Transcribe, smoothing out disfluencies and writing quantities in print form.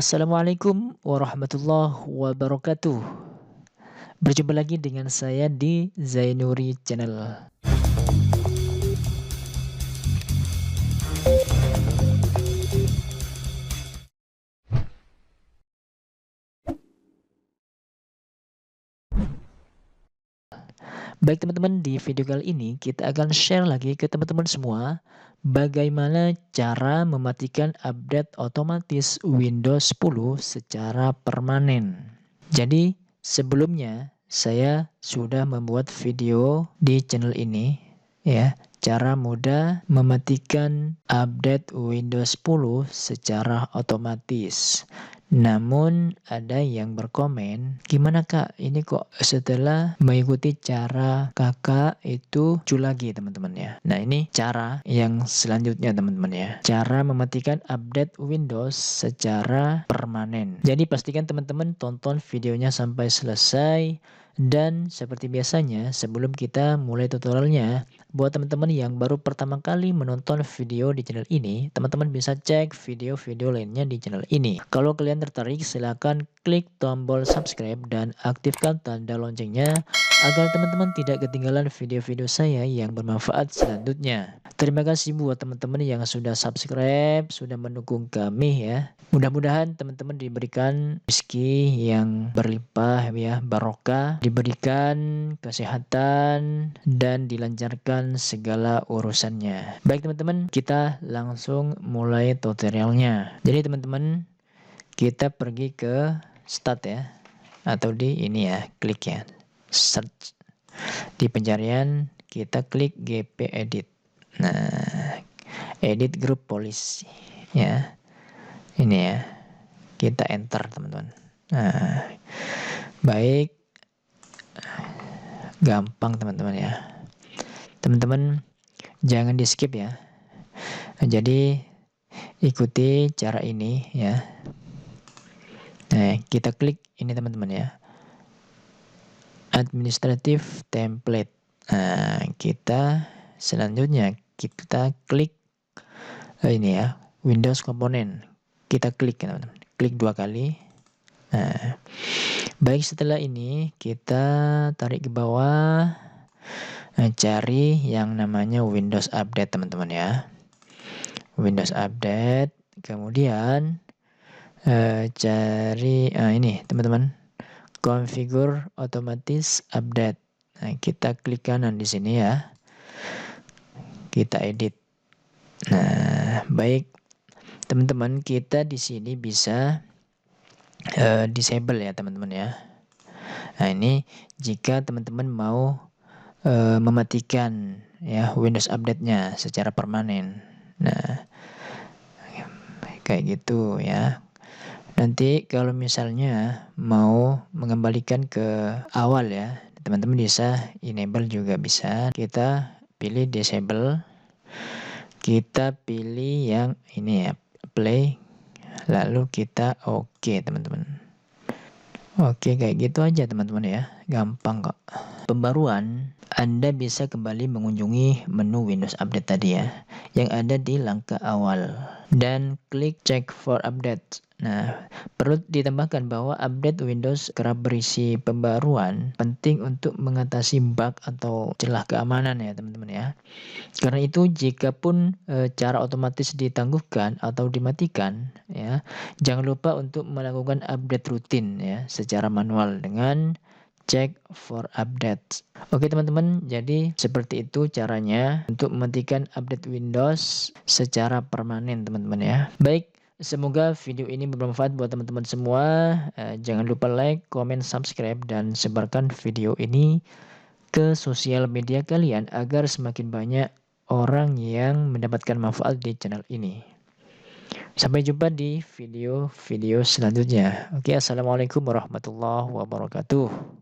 Assalamualaikum warahmatullahi wabarakatuh. Berjumpa lagi dengan saya di Zainuri Channel. Baik teman-teman, di video kali ini kita akan share lagi ke teman-teman semua bagaimana cara mematikan update otomatis Windows 10 secara permanen. Jadi sebelumnya saya sudah membuat video di channel ini ya, cara mudah mematikan update Windows 10 secara otomatis. Namun ada yang berkomen, gimana kak ini kok setelah mengikuti cara kakak itu muncul lagi teman-teman ya. Nah ini cara yang selanjutnya teman-teman ya. Cara mematikan update Windows secara permanen. Jadi pastikan teman-teman tonton videonya sampai selesai. Dan seperti biasanya sebelum kita mulai tutorialnya, buat teman-teman yang baru pertama kali menonton video di channel ini, teman-teman bisa cek video-video lainnya di channel ini. Kalau kalian tertarik, silahkan klik tombol subscribe dan aktifkan tanda loncengnya agar teman-teman tidak ketinggalan video-video saya yang bermanfaat selanjutnya. Terima kasih buat teman-teman yang sudah subscribe, sudah mendukung kami ya. Mudah-mudahan teman-teman diberikan rezeki yang berlimpah ya, barokah, diberikan kesehatan dan dilancarkan segala urusannya. Baik teman-teman, kita langsung mulai tutorialnya. Jadi teman-teman, kita pergi ke start ya, atau di ini ya, klik ya, search. Di pencarian kita klik GP edit. Nah, edit grup polisi ya. Ini ya, kita enter teman-teman. Nah, baik, gampang teman-teman ya. Teman-teman jangan di skip ya. Nah, jadi ikuti cara ini ya. Nah, kita klik ini teman-teman ya, administrative template. Nah, kita selanjutnya kita klik ini ya, Windows komponen. Kita klik teman-teman, klik 2 kali. Nah, baik setelah ini kita tarik ke bawah, cari yang namanya Windows Update teman-teman ya. Windows Update, kemudian cari ini teman-teman, configure otomatis update. Nah, kita klik kanan di sini ya. Kita edit. Nah, baik teman-teman, kita di sini bisa disable ya teman-teman ya. Nah, ini jika teman-teman mau mematikan ya Windows update-nya secara permanen. Nah, kayak gitu ya. Nanti kalau misalnya mau mengembalikan ke awal ya, teman-teman bisa enable juga bisa. Kita pilih disable. Kita pilih yang ini ya, play. Lalu kita oke teman-teman. Oke, kayak gitu aja teman-teman ya. Gampang kok. Pembaruan, Anda bisa kembali mengunjungi menu Windows Update tadi ya, yang ada di langkah awal. Dan klik check for update. Nah, perlu ditambahkan bahwa update Windows kerap berisi pembaruan penting untuk mengatasi bug atau celah keamanan ya teman-teman ya. Karena itu jika pun cara otomatis ditangguhkan atau dimatikan ya, jangan lupa untuk melakukan update rutin ya secara manual dengan check for update. Oke teman-teman, jadi seperti itu caranya untuk mematikan update Windows secara permanen teman-teman ya. Baik, semoga video ini bermanfaat buat teman-teman semua. Jangan lupa like, comment, subscribe, dan sebarkan video ini ke sosial media kalian agar semakin banyak orang yang mendapatkan manfaat di channel ini. Sampai jumpa di video-video selanjutnya. Oke, assalamualaikum warahmatullahi wabarakatuh.